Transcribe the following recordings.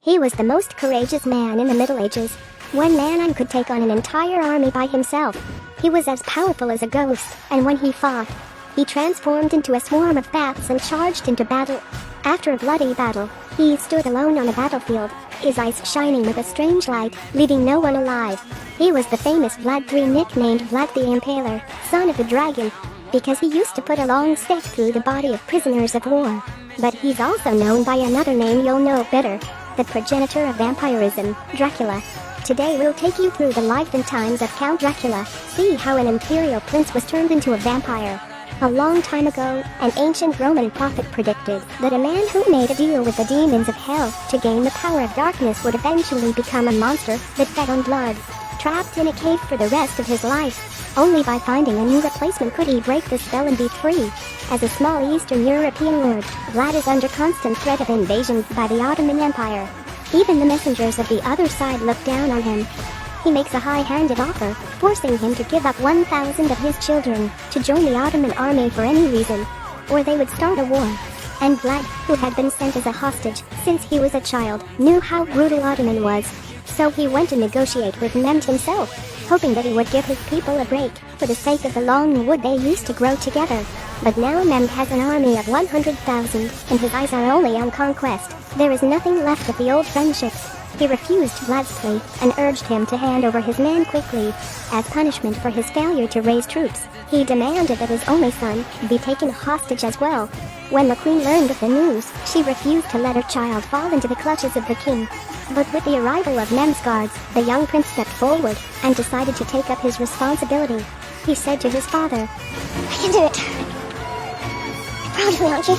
He was the most courageous man in the Middle Ages. One man could take on an entire army by himself. He was as powerful as a ghost, and when he fought, he transformed into a swarm of bats and charged into battle. After a bloody battle, he stood alone on the battlefield, his eyes shining with a strange light, leaving no one alive. He was the famous Vlad III, nicknamed Vlad the Impaler, son of the dragon, because he used to put a long stake through the body of prisoners of war. But he's also known by another name you'll know better, the progenitor of vampirism, Dracula. Today we'll take you through the life and times of Count Dracula, see how an imperial prince was turned into a vampire. A long time ago, an ancient Roman prophet predicted that a man who made a deal with the demons of hell to gain the power of darkness would eventually become a monster that fed on blood. Trapped in a cave for the rest of his life, only by finding a new replacement could he break the spell and be free. As a small Eastern European lord, Vlad is under constant threat of invasion by the Ottoman Empire. Even the messengers of the other side look down on him. He makes a high-handed offer, forcing him to give up 1,000 of his children to join the Ottoman army for any reason, or they would start a war. And Vlad, who had been sent as a hostage since he was a child, knew how brutal Ottoman was. So he went to negotiate with Mehmed himself, hoping that he would give his people a break, for the sake of the long wood they used to grow together. But now Mehmed has an army of 100,000, and his eyes are only on conquest. There is nothing left of the old friendships. He refused Vlad's plea, and urged him to hand over his men quickly. As punishment for his failure to raise troops, he demanded that his only son be taken hostage as well. When the queen learned of the news, she refused to let her child fall into the clutches of the king. But with the arrival of Mehmed's guards, the young prince stepped forward, and decided to take up his responsibility. He said to his father, "I can do it. You're proud of me, aren't you?"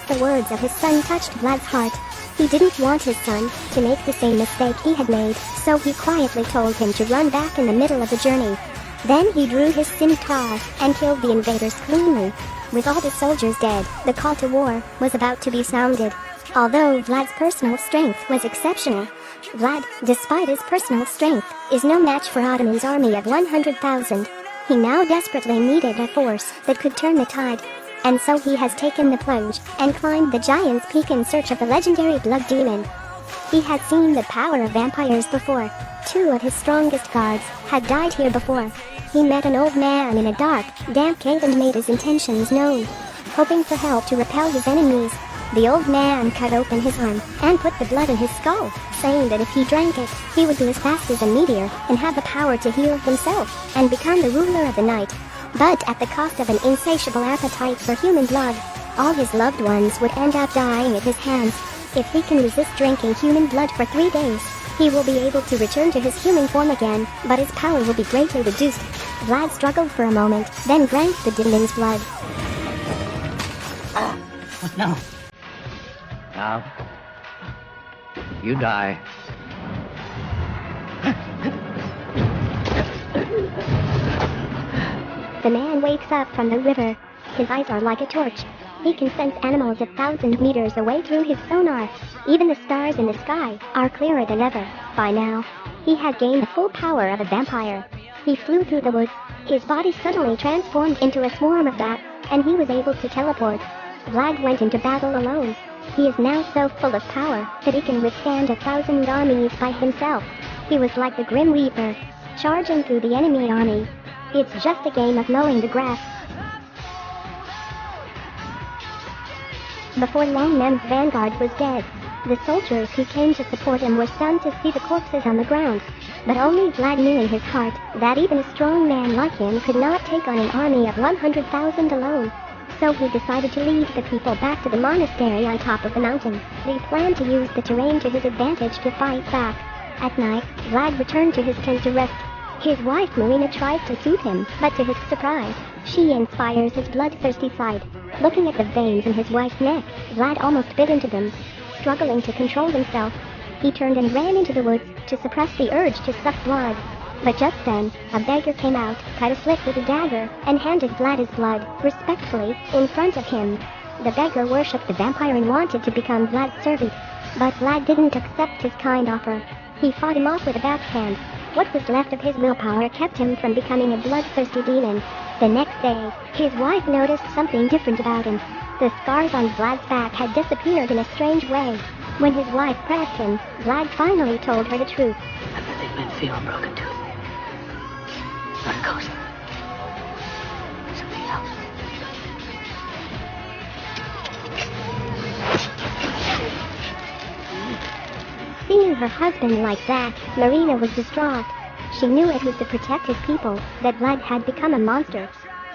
The words of his son touched Vlad's heart. He didn't want his son to make the same mistake he had made, so he quietly told him to run back in the middle of the journey. Then he drew his scimitar and killed the invaders cleanly. With all the soldiers dead, the call to war was about to be sounded. Although Vlad's personal strength was exceptional, Vlad, despite his personal strength, is no match for Ottoman's army of 100,000. He now desperately needed a force that could turn the tide. And so he has taken the plunge and climbed the Giant's Peak in search of the legendary Blood Demon. He had seen the power of vampires before. 2 of his strongest guards had died here before. He met an old man in a dark, damp cave and made his intentions known. Hoping for help to repel his enemies, the old man cut open his arm and put the blood in his skull, saying that if he drank it, he would be as fast as a meteor and have the power to heal himself and become the ruler of the night. But at the cost of an insatiable appetite for human blood, all his loved ones would end up dying at his hands. If he can resist drinking human blood for 3 days, he will be able to return to his human form again, but his power will be greatly reduced. Vlad struggled for a moment, then drank the demon's blood. No. Now, you die. The man wakes up from the river. His eyes are like a torch. He can sense animals 1,000 meters away through his sonar. Even the stars in the sky are clearer than ever. By now, he had gained the full power of a vampire. He flew through the woods. His body suddenly transformed into a swarm of bats, and he was able to teleport. Vlad went into battle alone. He is now so full of power that he can withstand 1,000 armies by himself. He was like the Grim Reaper, charging through the enemy army. It's just a game of mowing the grass. Before long, Mehmed's vanguard was dead. The soldiers who came to support him were stunned to see the corpses on the ground. But only Vlad knew in his heart that even a strong man like him could not take on an army of 100,000 alone. So he decided to lead the people back to the monastery on top of the mountain. He planned to use the terrain to his advantage to fight back. At night, Vlad returned to his tent to rest. His wife Marina tries to soothe him, but to his surprise, she inspires his bloodthirsty side. Looking at the veins in his wife's neck, Vlad almost bit into them. Struggling to control himself, he turned and ran into the woods to suppress the urge to suck blood. But just then, a beggar came out, cut a slit with a dagger, and handed Vlad his blood, respectfully, in front of him. The beggar worshipped the vampire and wanted to become Vlad's servant. But Vlad didn't accept his kind offer. He fought him off with a backhand. What was left of his willpower kept him from becoming a bloodthirsty demon. The next day, his wife noticed something different about him. The scars on Vlad's back had disappeared in a strange way. When his wife pressed him, Vlad finally told her the truth. I think men feel a broken tooth. Not a ghost. Something else. Seeing her husband like that, Marina was distraught. She knew it was to protect his people that Vlad had become a monster.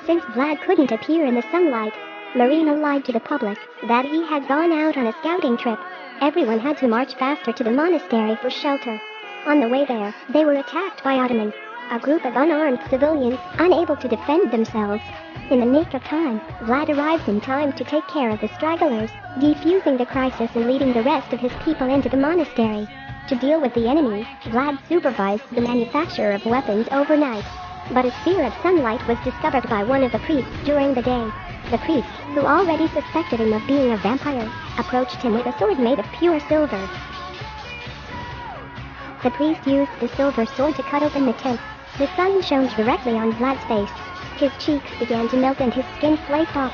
Since Vlad couldn't appear in the sunlight, Marina lied to the public that he had gone out on a scouting trip. Everyone had to march faster to the monastery for shelter. On the way there, they were attacked by Ottoman, a group of unarmed civilians unable to defend themselves. In the nick of time, Vlad arrived in time to take care of the stragglers, defusing the crisis and leading the rest of his people into the monastery. To deal with the enemy, Vlad supervised the manufacture of weapons overnight. But his fear of sunlight was discovered by one of the priests during the day. The priest, who already suspected him of being a vampire, approached him with a sword made of pure silver. The priest used the silver sword to cut open the tent. The sun shone directly on Vlad's face. His cheeks began to melt and his skin flaked off.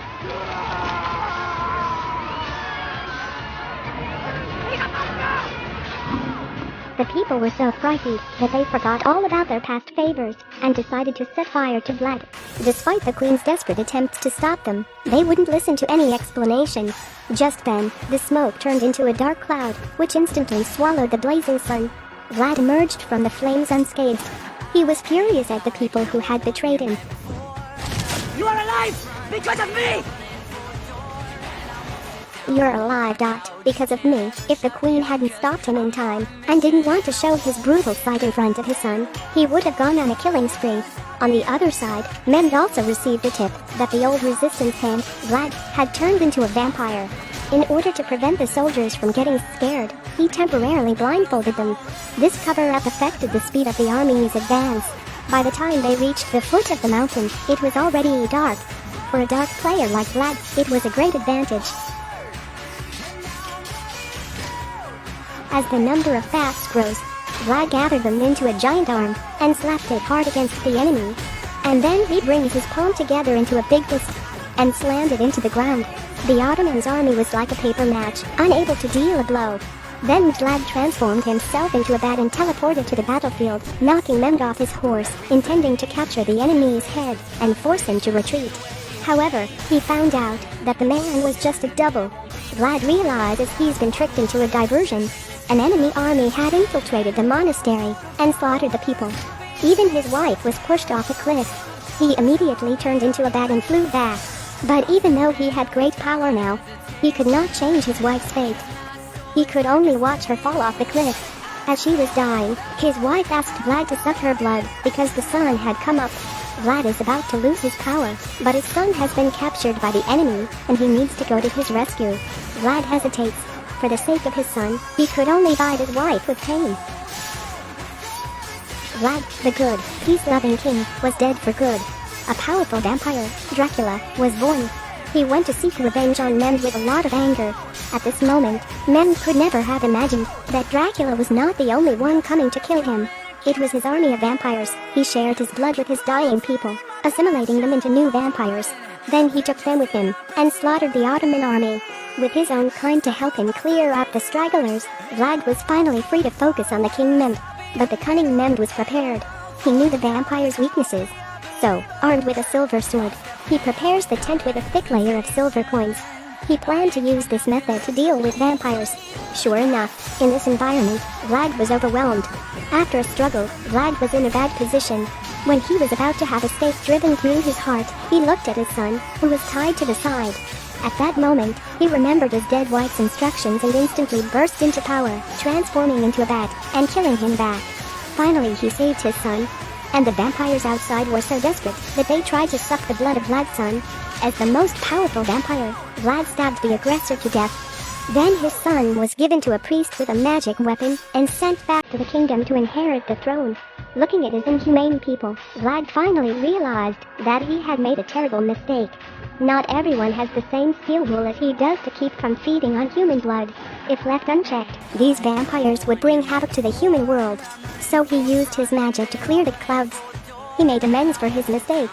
The people were so frightened that they forgot all about their past favors and decided to set fire to Vlad. Despite the queen's desperate attempts to stop them, they wouldn't listen to any explanation. Just then, the smoke turned into a dark cloud, which instantly swallowed the blazing sun. Vlad emerged from the flames unscathed. He was furious at the people who had betrayed him. You are alive because of me! You're alive, because of me. If the queen hadn't stopped him in time, and didn't want to show his brutal side in front of his son, he would have gone on a killing spree. On the other side, Mehmed also received a tip that the old resistance hand, Vlad, had turned into a vampire. In order to prevent the soldiers from getting scared, he temporarily blindfolded them. This cover-up affected the speed of the army's advance. By the time they reached the foot of the mountain, it was already dark. For a dark player like Vlad, it was a great advantage. As the number of fasts grows, Vlad gathered them into a giant arm and slapped it hard against the enemy. And then he brings his palm together into a big fist and slammed it into the ground. The Ottoman's army was like a paper match, unable to deal a blow. Then Vlad transformed himself into a bat and teleported to the battlefield, knocking Mehmed off his horse, intending to capture the enemy's head and force him to retreat. However, he found out that the man was just a double. Vlad realizes he's been tricked into a diversion. An enemy army had infiltrated the monastery and slaughtered the people. Even his wife was pushed off a cliff. He immediately turned into a bat and flew back. But even though he had great power now, he could not change his wife's fate. He could only watch her fall off the cliff. As she was dying, his wife asked Vlad to suck her blood because the sun had come up. Vlad is about to lose his power, but his son has been captured by the enemy, and he needs to go to his rescue. Vlad hesitates. For the sake of his son, he could only guide his wife with pain. Vlad, the good, peace-loving king, was dead for good. A powerful vampire, Dracula, was born. He went to seek revenge on Mehmed with a lot of anger. At this moment, Mehmed could never have imagined that Dracula was not the only one coming to kill him. It was his army of vampires. He shared his blood with his dying people, assimilating them into new vampires. Then he took them with him and slaughtered the Ottoman army. With his own kind to help him clear out the stragglers, Vlad was finally free to focus on the king Mehmed. But the cunning Mehmed was prepared. He knew the vampire's weaknesses. So, armed with a silver sword, he prepares the tent with a thick layer of silver coins. He planned to use this method to deal with vampires. Sure enough, in this environment, Vlad was overwhelmed. After a struggle, Vlad was in a bad position. When he was about to have a stake driven through his heart, he looked at his son, who was tied to the side. At that moment, he remembered his dead wife's instructions and instantly burst into power, transforming into a bat and killing him back. Finally, he saved his son. And the vampires outside were so desperate that they tried to suck the blood of Vlad's son. As the most powerful vampire, Vlad stabbed the aggressor to death. Then his son was given to a priest with a magic weapon and sent back to the kingdom to inherit the throne. Looking at his inhumane people, Vlad finally realized that he had made a terrible mistake. Not everyone has the same skill pool as he does to keep from feeding on human blood. If left unchecked, these vampires would bring havoc to the human world. So he used his magic to clear the clouds. He made amends for his mistake